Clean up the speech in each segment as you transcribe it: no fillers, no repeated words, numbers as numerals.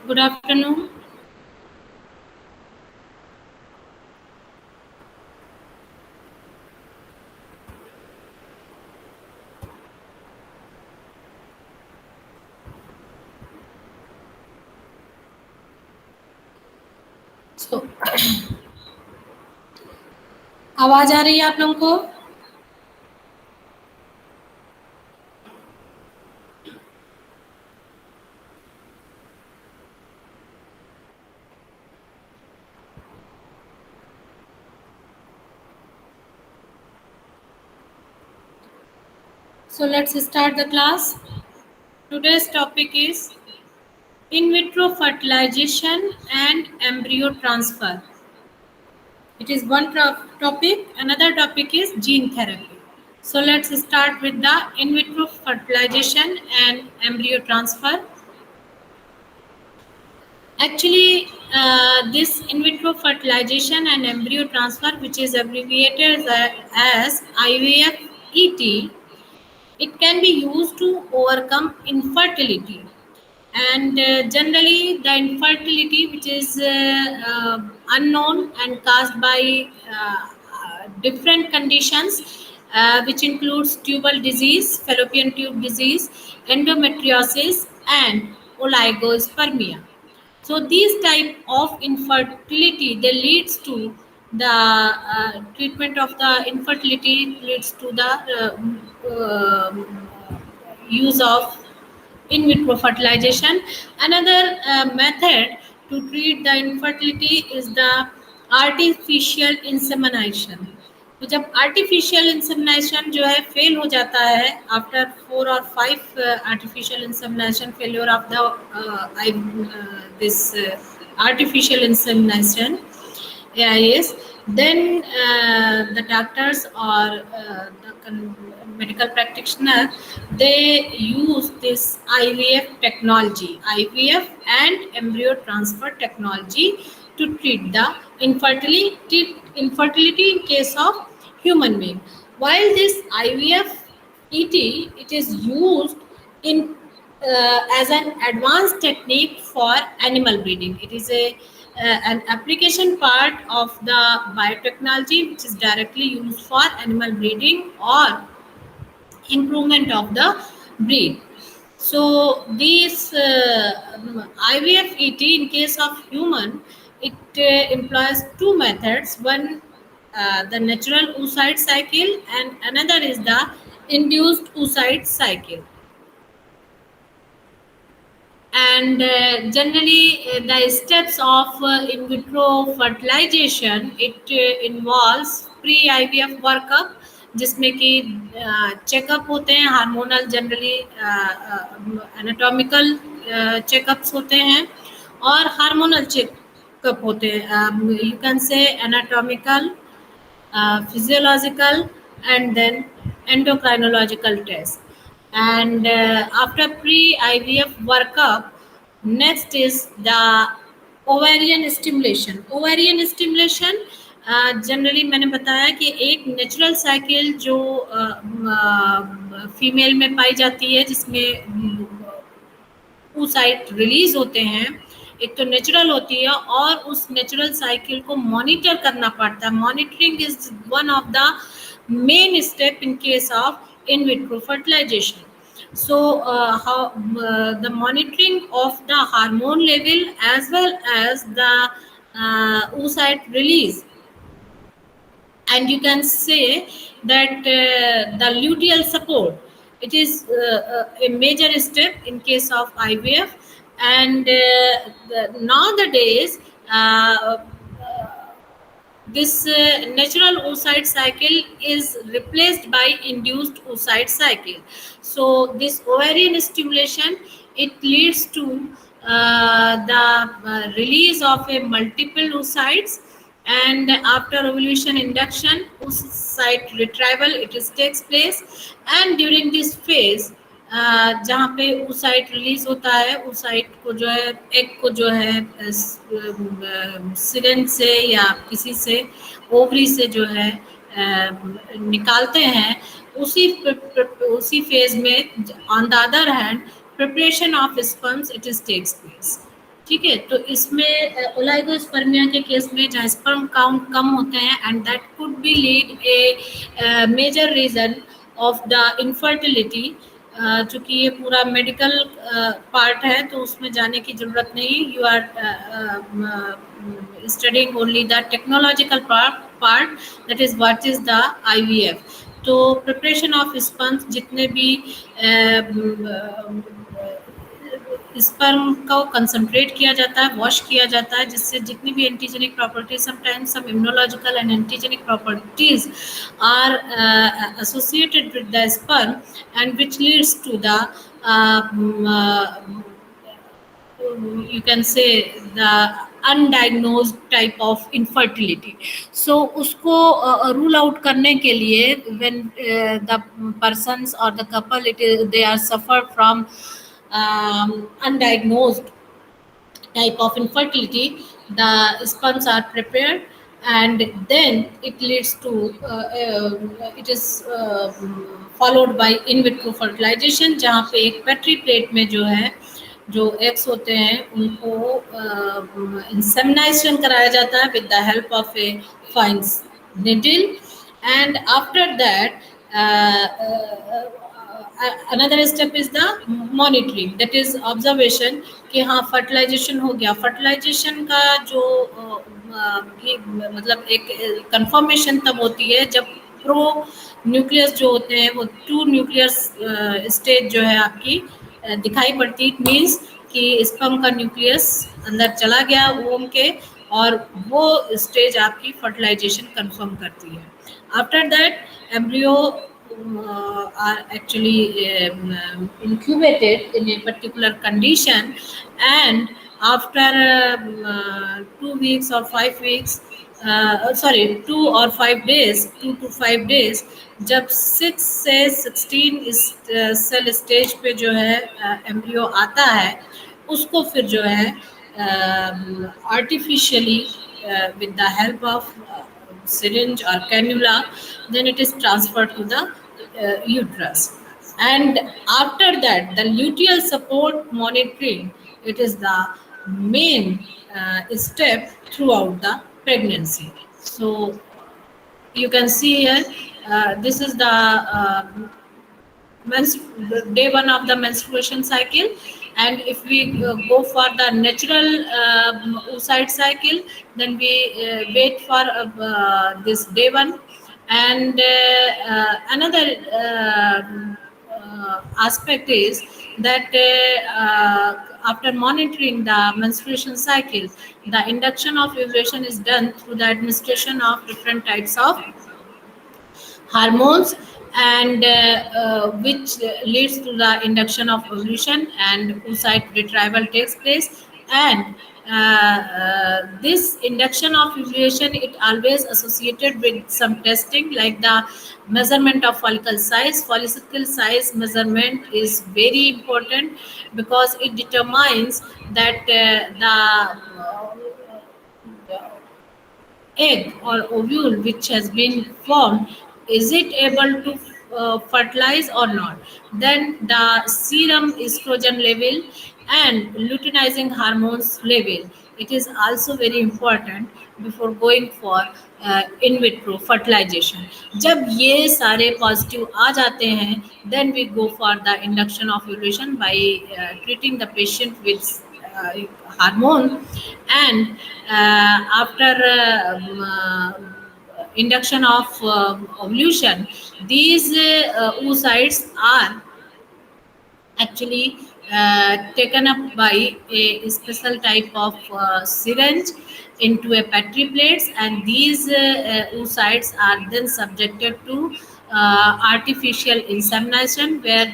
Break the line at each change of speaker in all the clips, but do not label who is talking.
Good afternoon. So, आवाज आ रही है आप लोगों को? So let's start the class. Today's topic is in vitro fertilization and embryo transfer. It is one topic. Another topic is gene therapy. So let's start with the in vitro fertilization and embryo transfer. Actually, this in vitro fertilization and embryo transfer, which is abbreviated as IVF-ET, it can be used to overcome infertility. And generally, the infertility which is unknown and caused by different conditions, which includes tubal disease, fallopian tube disease, endometriosis, and oligospermia. So these type of infertility they leads to the treatment of the infertility leads to the use of in vitro fertilization. Another method to treat the infertility is the artificial insemination. तो जब artificial insemination जो है fail हो जाता है after 4 or 5 artificial insemination failure of the this artificial insemination, yeah, yes, then the doctors or medical practitioner they use this IVF technology, IVF and embryo transfer technology to treat the infertility in case of human being. While this IVF it is used in as an advanced technique for animal breeding. It is an application part of the biotechnology which is directly used for animal breeding or improvement of the breed. So these IVF in case of human, it employs two methods. One, the natural oocyte cycle, and another is the induced oocyte cycle. And generally the steps of in vitro fertilization it involves pre IVF workup जिसमें कि checkup होते हैं hormonal generally anatomical checkups होते हैं और hormonal checkup होते हैं you can say anatomical physiological and then endocrinological test. And after pre-IVF workup, next is the ovarian stimulation. Ovarian stimulation generally मैंने बताया कि एक नेचुरल साइकिल जो फीमेल में पाई जाती है जिसमें oocyte रिलीज होते हैं एक तो नेचुरल होती है और उस नेचुरल साइकिल को मॉनिटर करना पड़ता है monitoring is one of the main step in case of in vitro fertilization so how the monitoring of the hormone level as well as the oocyte release and you can say that the luteal support it is a major step in case of IVF and nowadays this natural oocyte cycle is replaced by induced oocyte cycle. So this ovarian stimulation it leads to the release of a multiple oocytes and after ovulation induction oocyte retrieval it is takes place and during this phase जहाँ पे oocyte release होता है oocyte को जो है egg को जो है सिरेंज से या किसी से ओवरी से जो है निकालते हैं उसी फेज में on the other hand preparation of sperms it is takes place ठीक है। तो इसमें ओलाइगोस्पर्मिया के केस में जहाँ स्पर्म काउंट कम होते हैं, and that could be lead a major reason of the infertility. चूंकि ये पूरा मेडिकल पार्ट है तो उसमें जाने की जरूरत नहीं, you are studying only the technological part, that is what is the IVF. तो प्रिपरेशन ऑफ स्पर्म्स, जितने भी स्पर्म को कंसंट्रेट किया जाता है, वॉश किया जाता है, जिससे जितनी भी antigenic properties, sometimes some immunological and antigenic properties are associated with the sperm, and which leads to the you can say the undiagnosed type of infertility. So उसको rule out करने के लिए, when the persons or the couple, they are suffer from undiagnosed type of infertility, the sperms are prepared, and then it leads to it is followed by in vitro fertilization, जहाँ पे एक petri plate में जो है, जो eggs होते हैं उनको इंसेमिनेशन कराया जाता है with the help of a fine needle, and after that another step is the monitoring, that is observation कि हाँ फर्टिलाइजेशन हो गया। फर्टिलाइजेशन का जो मतलब एक कंफर्मेशन तब होती है जब प्रो न्यूक्लियस जो होते हैं वो टू न्यूक्लियस स्टेज जो है आपकी दिखाई पड़ती, इट मीन्स कि स्पर्म का न्यूक्लियस अंदर चला गया वोम के, और वो स्टेज आपकी फर्टिलाइजेशन कंफर्म करती है। After that embryo are actually incubated in a particular condition, and after 2 weeks or 5 weeks, sorry 2 or 5 days, 2 to 5 days, जब 6 से 16 इस सेल स्टेज पे जो है एम्ब्रियो आता है, उसको फिर जो है artificially with the help of syringe or cannula, then it is transferred to the uterus. And after that, the luteal support monitoring, it is the main step throughout the pregnancy. So you can see here, this is the day one of the menstruation cycle, and if we go for the natural oocyte cycle, then we wait for this day one. And another aspect is that after monitoring the menstruation cycle, the induction of ovulation is done through the administration of different types of hormones, and which leads to the induction of ovulation, and oocyte retrieval takes place. And this induction of ovulation, it always associated with some testing, like the measurement of follicle size. Follicle size measurement is very important because it determines that the egg or ovule which has been formed, is it able to fertilize or not. Then the serum estrogen level and luteinizing hormones level, it is also very important before going for in vitro fertilization. जब ये सारे positive आ जाते हैं, then we go for the induction of ovulation by treating the patient with hormone, and after induction of ovulation, these oocytes are actually taken up by a special type of syringe into a petri plates, and these oocytes are then subjected to artificial insemination, where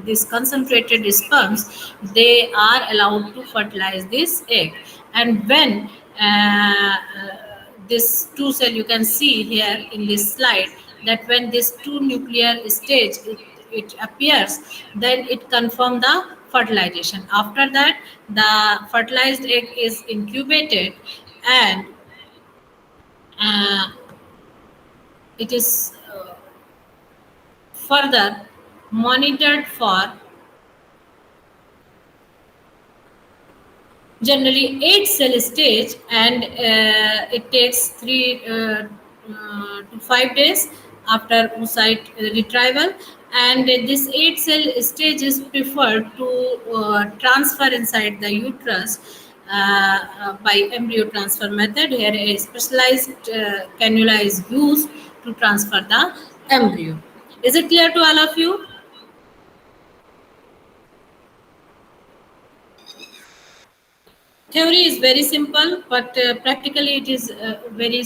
this concentrated sperms, they are allowed to fertilize this egg. And when this two cell, you can see here in this slide, that when this two nuclear stage it appears, then it confirm the fertilization. After that, the fertilized egg is incubated, and it is further monitored for generally 8 cell stage, and it takes 3 to 5 days after oocyte retrieval. And this 8 cell stage is preferred to transfer inside the uterus by embryo transfer method. Here a specialized cannula is used to transfer the embryo. Is it clear to all of you? Theory is very simple, but practically it is very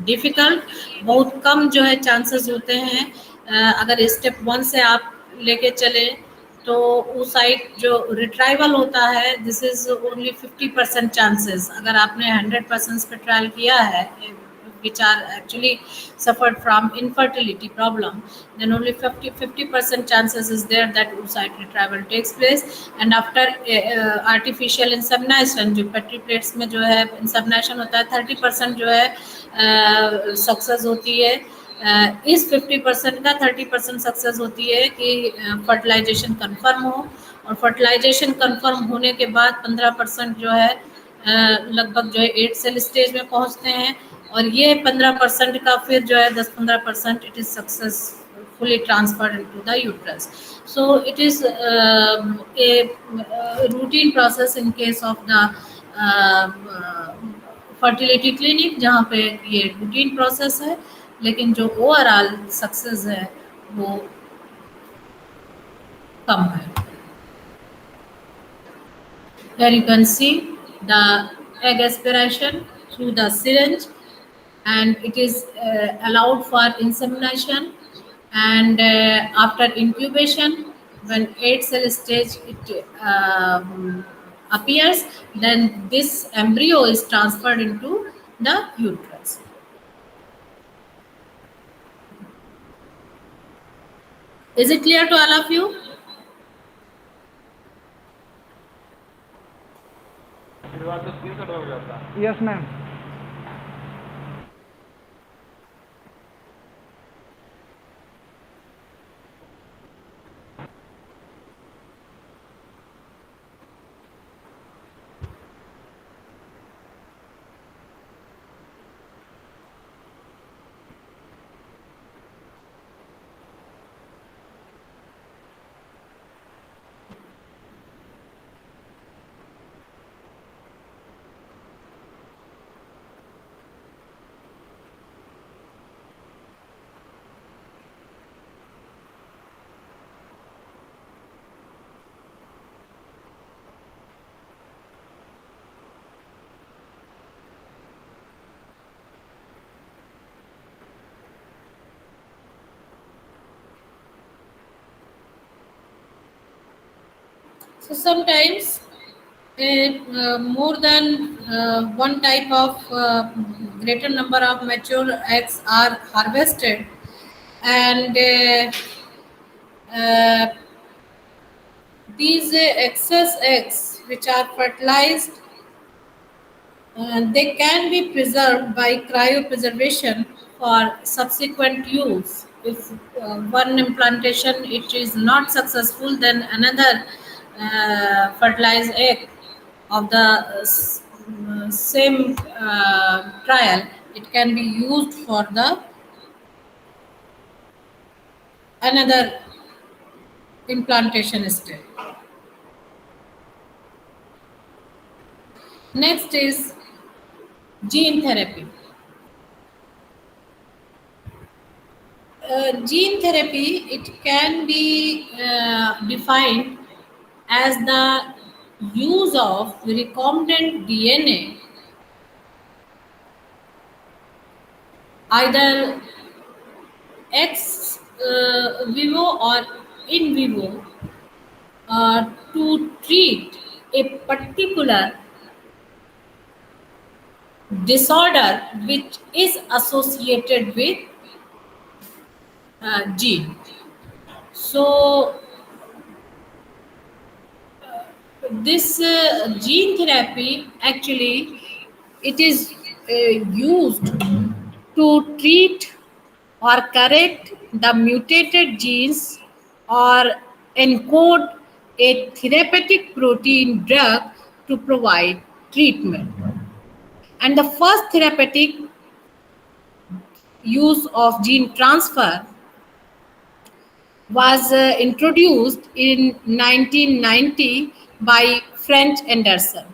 difficult. बहुत कम जो है chances होते हैं। अगर step 1 से आप लेके चले तो उस साइड जो रिट्राइवल होता है, दिस इज ओनली 50% चांसेस। अगर आपने 100% पे ट्रायल किया है, which are actually suffered from infertility problem, then only 50% chances is there that oocyte retrieval takes place. And after artificial insemination, जो petri plates में जो है insemination होता है, 30% जो है सक्सेस होती है। इस 50% का 30% सक्सेस होती है कि फर्टिलाइजेशन कंफर्म हो, और फर्टिलाइजेशन कंफर्म होने के बाद 15% जो है लगभग जो है 8 सेल स्टेज में पहुंचते हैं, और ये 15% का फिर जो है 10-15% it is successfully transferred into the uterus. So it is a routine process in case of the fertility clinic, जहाँ पे ये रूटीन प्रोसेस है, लेकिन जो ओवरऑल सक्सेस है वो कम है. Here you can see the egg aspiration through the syringe, and it is allowed for insemination. And after incubation, when 8 cell stage it appears, then this embryo is transferred into the uterus. Is it clear to all of you?
Yes, ma'am.
So sometimes more than one type of greater number of mature eggs are harvested, and these excess eggs which are fertilized, they can be preserved by cryopreservation for subsequent use. If one implantation it is not successful, then another fertilized egg of the same trial, it can be used for the another implantation step. Next is gene therapy. Gene therapy, it can be defined as the use of recombinant DNA, either ex vivo or in vivo, to treat a particular disorder which is associated with gene. So this gene therapy actually it is used to treat or correct the mutated genes or encode a therapeutic protein drug to provide treatment. And the first therapeutic use of gene transfer was introduced in 1990 by French Anderson.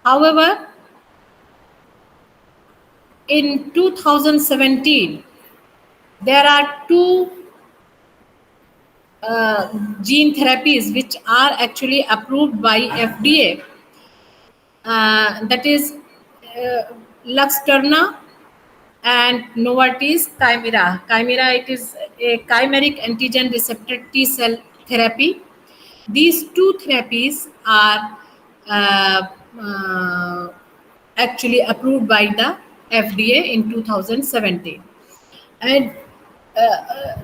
However, in 2017, there are two gene therapies which are actually approved by FDA. That is Luxturna and Novartis Chimera. Chimera, it is a chimeric antigen receptor T cell therapy. These two therapies are uh, uh, actually approved by the FDA in 2017. And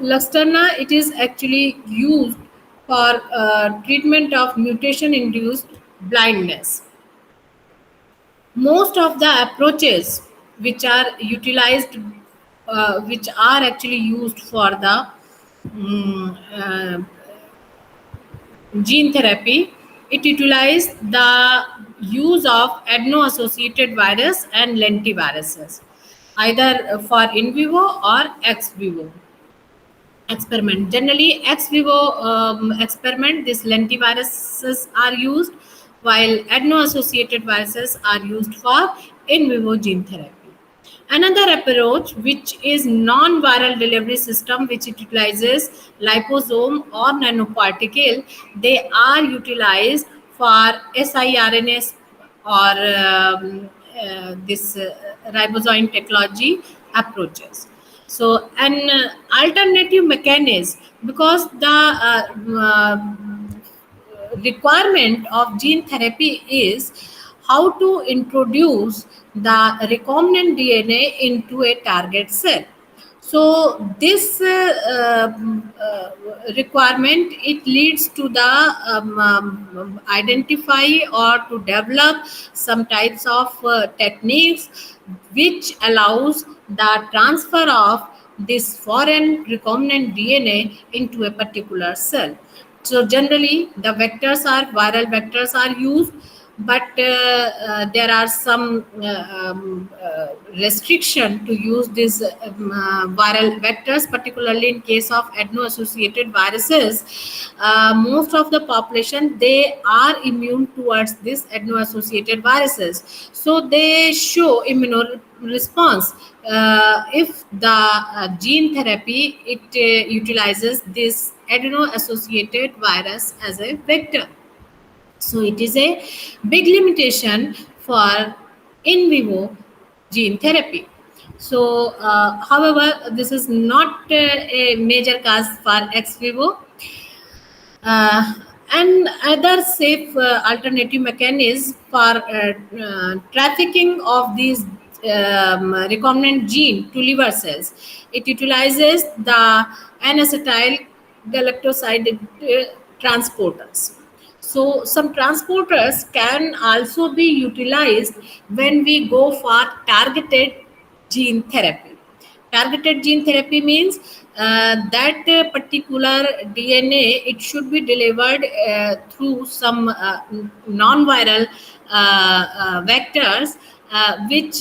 Luxturna, it is actually used for treatment of mutation-induced blindness. Most of the approaches which are utilized, which are actually used for the gene therapy, it utilized the use of adeno-associated virus and lentiviruses, either for in vivo or ex vivo experiment. Generally, ex vivo experiment, these lentiviruses are used, while adeno-associated viruses are used for in vivo gene therapy. Another approach, which is non-viral delivery system, which utilizes liposome or nanoparticle, they are utilized for siRNAs or this ribosome technology approaches. So, an alternative mechanism, because the requirement of gene therapy is how to introduce the recombinant DNA into a target cell. So this requirement, it leads to the identify or to develop some types of techniques which allows the transfer of this foreign recombinant DNA into a particular cell. So generally, the vectors are viral vectors are used, but there are some restriction to use these viral vectors, particularly in case of adeno-associated viruses. Most of the population, they are immune towards this adeno-associated viruses, so they show immune response if the gene therapy, it utilizes this adeno-associated virus as a vector. So it is a big limitation for in vivo gene therapy. So, however, this is not a major cause for ex vivo. Uh, and other safe alternative mechanism for trafficking of these recombinant gene to liver cells. It utilizes the N-acetyl galactoside transporters. So some transporters can also be utilized when we go for targeted gene therapy. Targeted gene therapy means that particular DNA, it should be delivered through some non-viral vectors, which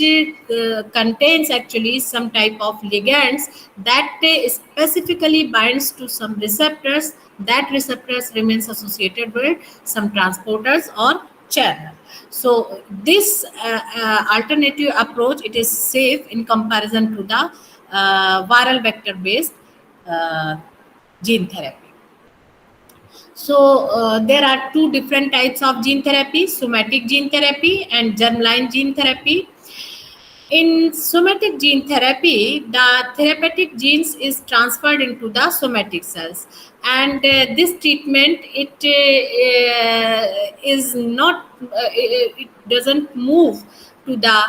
contains actually some type of ligands that specifically binds to some receptors. That receptors remains associated with some transporters or channel. So this alternative approach, it is safe in comparison to the viral vector based uh, gene therapy. So there are two different types of gene therapy: somatic gene therapy and germline gene therapy. In somatic gene therapy, the therapeutic genes is transferred into the somatic cells, and this treatment, it is not it doesn't move to the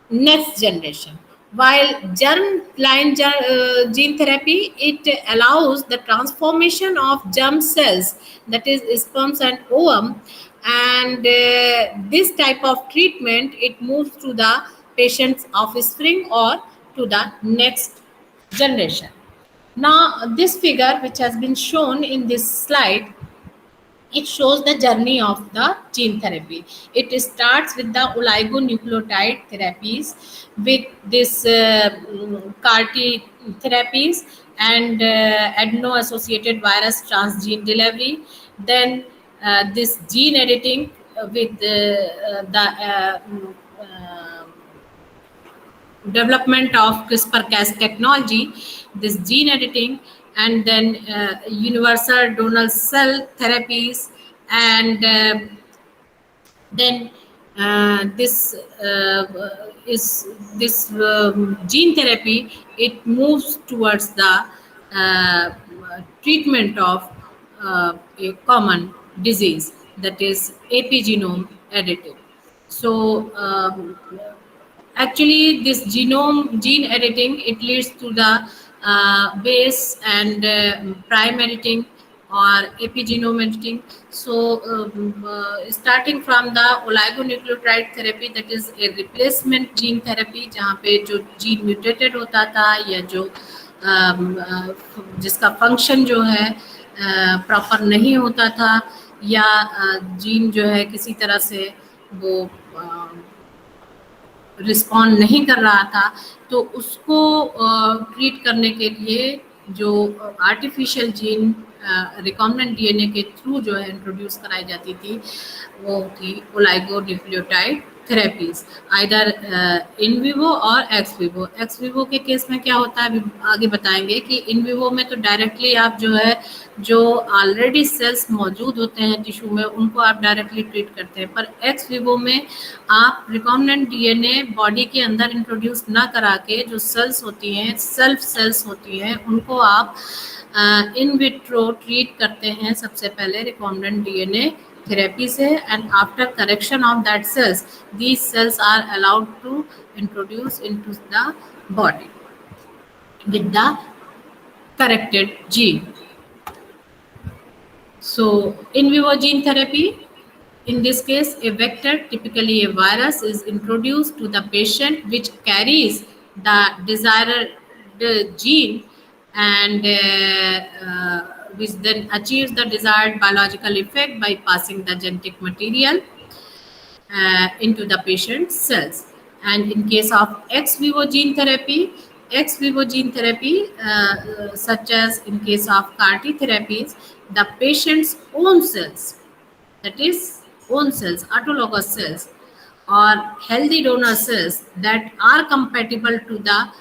next generation. While germ-line gene therapy, it allows the transformation of germ cells, that is sperms and ovum, and this type of treatment, it moves to the patient's offspring or to the next generation. Now, this figure which has been shown in this slide, it shows the journey of the gene therapy. It starts with the oligonucleotide therapies, with this CAR T therapies and adeno associated virus transgene delivery. Then this gene editing with the development of CRISPR-Cas technology, this gene editing, and then universal donor cell therapies, and then this is this gene therapy. It moves towards the treatment of a common disease, that is epigenome editing. So actually this gene editing, it leads to the base and prime editing or epigenome editing. So starting from the oligonucleotide therapy, that is a replacement gene therapy, जहाँ पे जो gene mutated होता था या जो जिसका function जो है प्रॉपर नहीं होता था, या जीन जो है किसी तरह से वो रिस्पॉन्ड नहीं कर रहा था, तो उसको ट्रीट करने के लिए जो आर्टिफिशियल जीन रिकॉम्बिनेंट डीएनए के थ्रू जो है इंट्रोड्यूस कराई जाती थी, वो थी oligonucleotide therapies, either in vivo और एक्स विवो। एक्स विवो के केस में क्या होता है अभी आगे बताएंगे कि इन विवो में तो डायरेक्टली आप जो है जो ऑलरेडी सेल्स मौजूद होते हैं टिश्यू में उनको आप डायरेक्टली ट्रीट करते हैं, पर एक्स विवो में आप रिकॉम्बिनेंट डीएनए बॉडी के अंदर इंट्रोड्यूस ना करा के जो सेल्स होती हैं, सेल्फ सेल्स होती हैं, उनको आप इन विट्रो ट्रीट करते हैं सबसे पहले रिकॉम्बिनेंट डीएनए therapy से, and after correction of that cells, these cells are allowed to introduce into the body with the corrected gene. So in vivo gene therapy, in this case a vector, typically a virus, is introduced to the patient which carries the desired gene, and which then achieves the desired biological effect by passing the genetic material into the patient's cells. And in case of ex vivo gene therapy, such as in case of CAR T therapies, the patient's own cells, that is own cells, autologous cells, or healthy donor cells that are compatible to the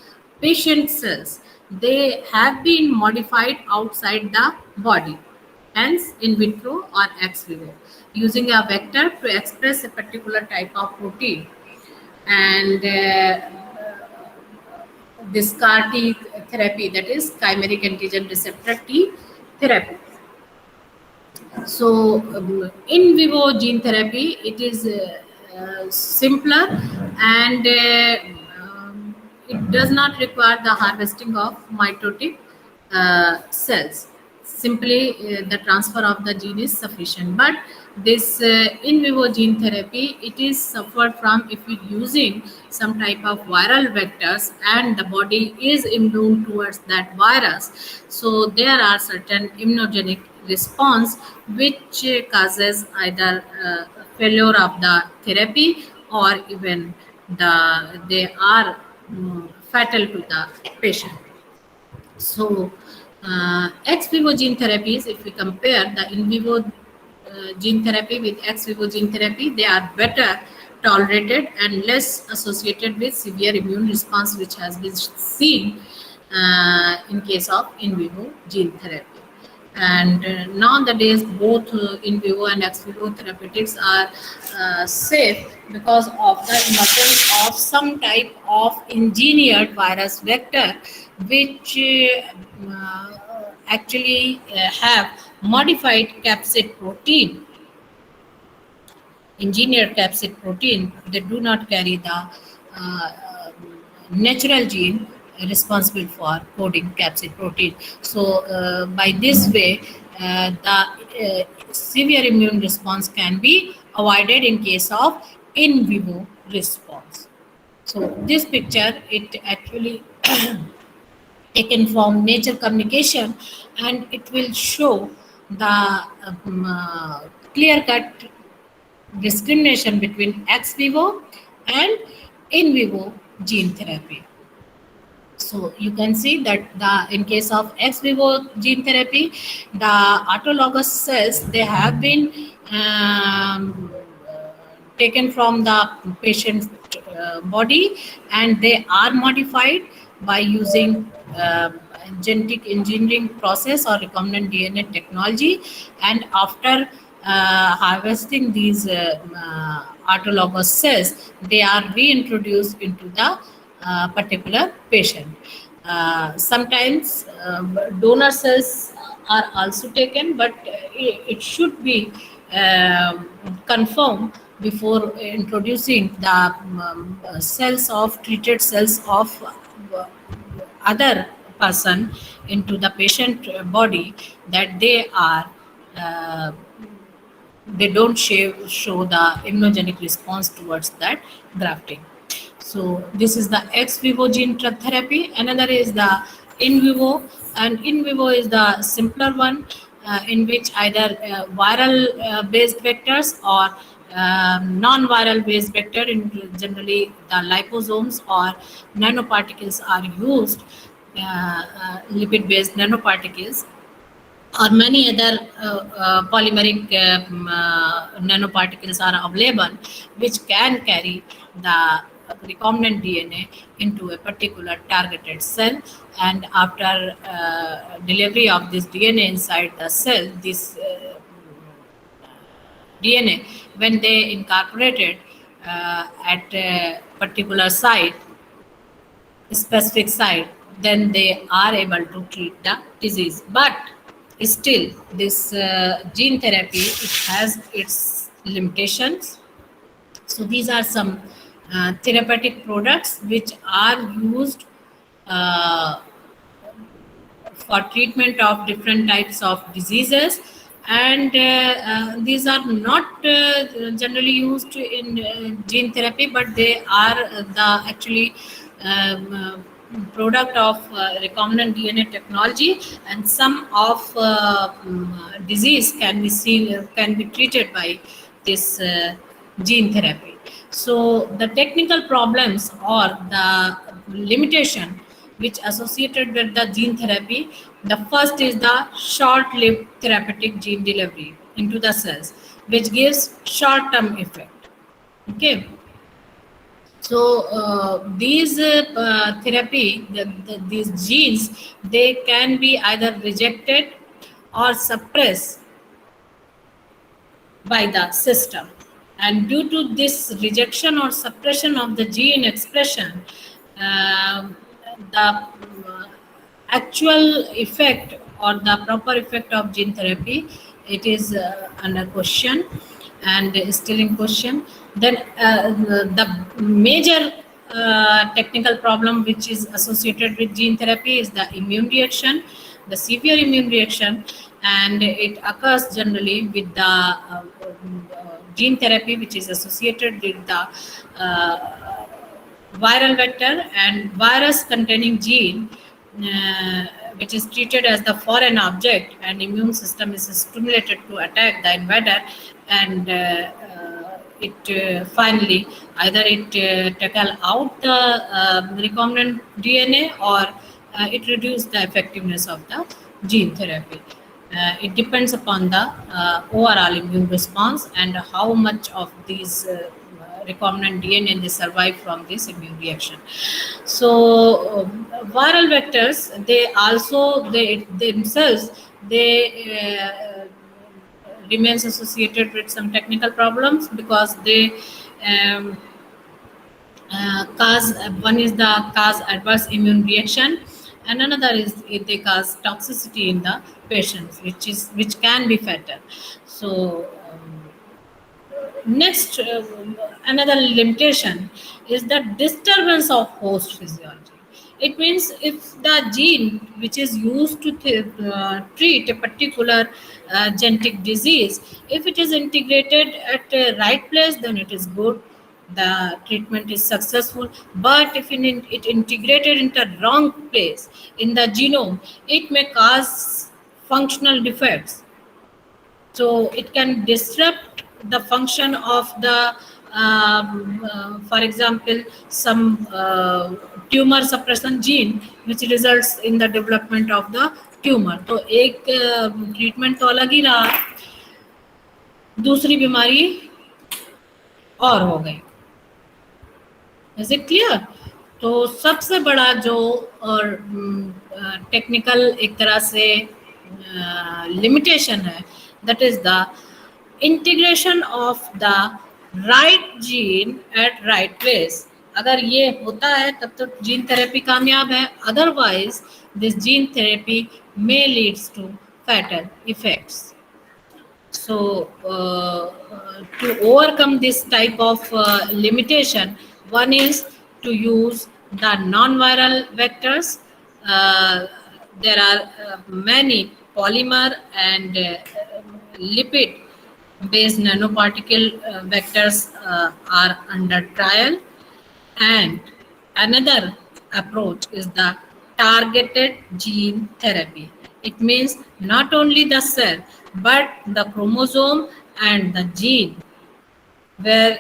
patient cells, they have been modified outside the body, hence in vitro or ex vivo, using a vector to express a particular type of protein. And this CAR T therapy, that is chimeric antigen receptor T therapy. So in vivo gene therapy, it is simpler, and it does not require the harvesting of mitotic cells. Simply the transfer of the gene is sufficient. But this in vivo gene therapy, it is suffered from if you're using some type of viral vectors and the body is immune towards that virus. So there are certain immunogenic response which causes either failure of the therapy, or even they are fatal to the patient. So ex vivo gene therapies, if we compare the in vivo gene therapy with ex vivo gene therapy, they are better tolerated and less associated with severe immune response, which has been seen in case of in vivo gene therapy. And nowadays both in vivo and ex vivo therapeutics are safe because of the emergence of some type of engineered virus vector which actually have modified capsid protein, engineered capsid protein. They do not carry the natural gene responsible for coding capsid protein. So by this way, the severe immune response can be avoided in case of in vivo response. So this picture, it actually taken from Nature Communication, and it will show the clear cut discrimination between ex vivo and in vivo gene therapy. So you can see that the in case of ex vivo gene therapy, the autologous cells they have been taken from the patient's body, and they are modified by using genetic engineering process or recombinant DNA technology, and after harvesting these autologous cells, they are reintroduced into the particular patient. Sometimes donor cells are also taken, but it should be confirmed before introducing the cells of treated cells of other person into the patient body, that uh, they don't show the immunogenic response towards that grafting. So this is the ex vivo gene therapy. Another is the in vivo, and in vivo is the simpler one, in which either viral based vectors or non-viral based vector, in generally the liposomes or nanoparticles are used, lipid based nanoparticles or many other polymeric nanoparticles are available, which can carry the recombinant DNA into a particular targeted cell. And after delivery of this DNA inside the cell, this DNA, when they incorporate it at a particular site, specific site, then they are able to treat the disease. But still, this gene therapy, it has its limitations. So these are some therapeutic products which are used uh, for treatment of different types of diseases, and these are not generally used in gene therapy, but they are the actually product of recombinant DNA technology, and some of disease can be seen, can be treated by this gene therapy. So the technical problems or the limitation which associated with the gene therapy, the first is the short-lived therapeutic gene delivery into the cells, which gives short-term effect. Okay. So these therapy, these genes, they can be either rejected or suppressed by the system. And due to this rejection or suppression of the gene expression, the actual effect or the proper effect of gene therapy, it is under question and is still in question. Then the major technical problem which is associated with gene therapy is the immune reaction, the severe immune reaction, and it occurs generally with the gene therapy which is associated with the viral vector and virus containing gene, which is treated as the foreign object, and immune system is stimulated to attack the invader, and it finally either it tackle out the recombinant DNA, or it reduce the effectiveness of the gene therapy. It depends upon the overall immune response and how much of these recombinant DNA they survive from this immune reaction. So viral vectors, they also they themselves they remains associated with some technical problems, because they um, cause, one is the cause adverse immune reaction, and another is they cause toxicity in the patients, which can be fatal. So next, another limitation is the disturbance of host physiology. It means if the gene which is used to treat a particular genetic disease, if it is integrated at a right place, then it is good. The treatment is successful. But if it integrated into wrong place in the genome, it may cause functional defects, So it can disrupt the function of the, for example, some tumor suppression gene, which results in the development of the tumor. तो एक treatment तो अलग ही रहा, दूसरी बीमारी और हो गई। Is it clear? तो सबसे बड़ा जो और टेक्निकल एक तरह से लिमिटेशन है, that is the integration of the right gene at right place. अगर ये होता है तब तो जीन थेरेपी कामयाब है, otherwise this gene therapy may leads to fatal effects. So, to overcome this type of limitation, one is to use the non-viral vectors. Uh, there are many polymer and lipid-based nanoparticle vectors are under trial. And another approach is the targeted gene therapy. It means not only the cell, but the chromosome and the gene, where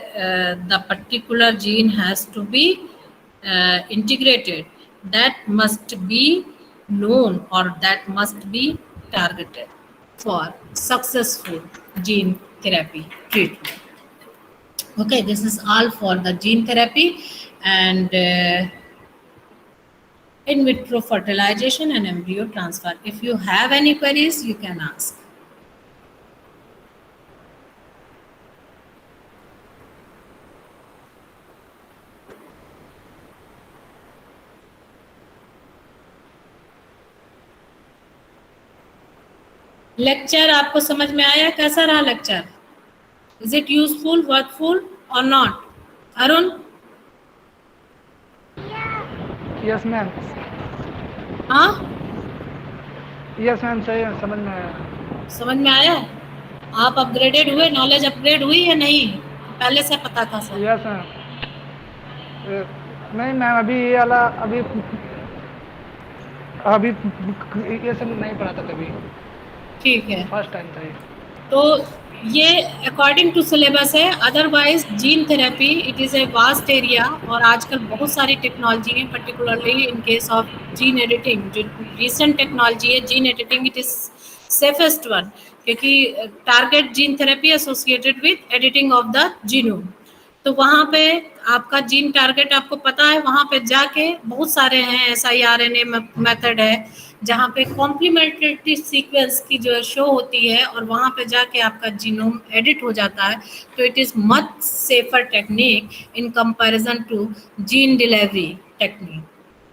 the particular gene has to be integrated, that must be known or that must be targeted for successful gene therapy treatment. Okay, this is all for the gene therapy and in vitro fertilization and embryo transfer. If you have any queries, you can ask. Lecture आपको समझ में आया? कैसा रहा lecture? Is it useful, workful और not? Arun?
Yes ma'am.
हाँ,
yes ma'am, सही है, समझ में आया।
समझ में आया? आप अपग्रेडेड हुए, नॉलेज अपग्रेड हुई या नहीं? पहले से पता था सर?
Yes ma'am. नहीं मैम, अभी ये वाला अभी ये सब नहीं पढ़ा था कभी।
ठीक है,
फर्स्ट टाइम था ये।
तो ये अकॉर्डिंग टू सिलेबस है, otherwise gene therapy it is a vast area और आजकल बहुत सारी टेक्नोलॉजी है, particularly in case of gene editing. जो रिसेंट टेक्नोलॉजी है gene editing, it is safest one, क्योंकि target gene therapy associated with editing of the genome. तो वहाँ पे आपका जीन टारगेट आपको पता है, वहाँ पे जाके बहुत सारे हैं, siRNA मेथड है जहाँ पे कॉम्प्लीमेंट्री सीक्वेंस की जो शो होती है और वहाँ पे जाके आपका जीनोम एडिट हो जाता है। तो it is much safer technique in comparison to gene delivery technique.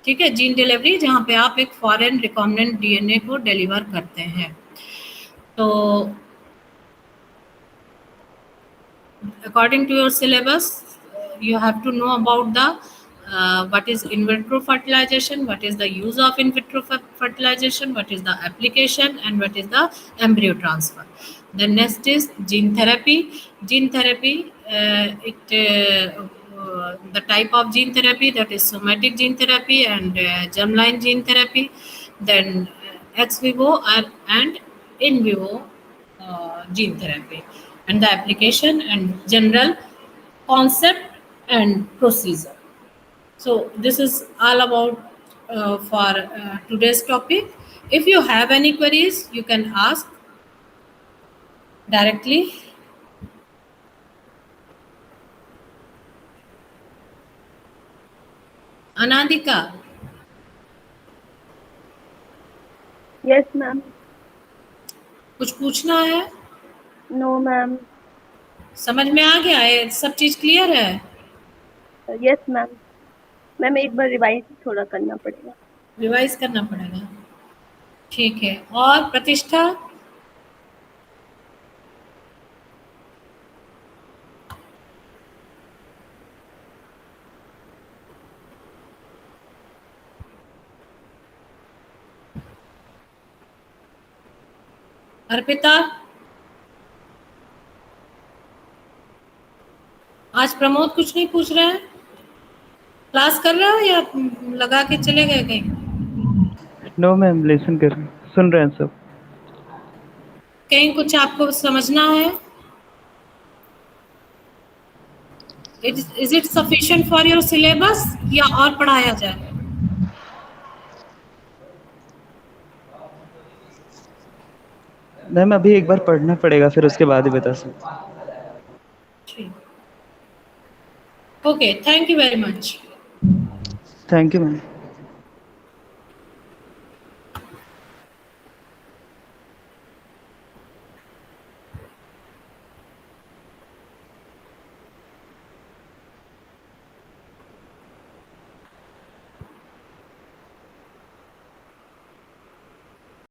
ठीक है, जीन डिलीवरी जहाँ पे आप एक फॉरेन रिकॉम्बिनेंट डीएनए को डिलीवर करते हैं। तो according to your syllabus, you have to know about the what is in vitro fertilization, what is the use of in vitro fertilization, what is the application, and what is the embryo transfer. The next is gene therapy. Gene therapy, the type of gene therapy, that is somatic gene therapy and germline gene therapy, then ex vivo and in vivo gene therapy, and the application and general concept and procedure. So this is all about for today's topic. If you have any queries, you can ask directly. Anandika?
Yes ma'am.
कुछ पूछना है?
No ma'am.
समझ में आ गया है? सब चीज clear है?
Yes ma'am. मैम एक बार रिवाइज थोड़ा करना पड़ेगा।
रिवाइज करना पड़ेगा, ठीक है। और प्रतिष्ठा? अर्पिता? आज प्रमोद कुछ नहीं पूछ रहे हैं? क्लास कर रहे हो या लगा के चले गए कहीं?
नो मैम, लिसन कर रहे हैं, सुन रहे हैं सब।
कहीं कुछ आपको समझना है? Is it sufficient for your syllabus या और पढ़ाया जाए?
मैम अभी एक बार पढ़ना पड़ेगा, फिर उसके बाद ही बता सकते।
ठीक। Okay, thank you very much.
Thank you ma'am.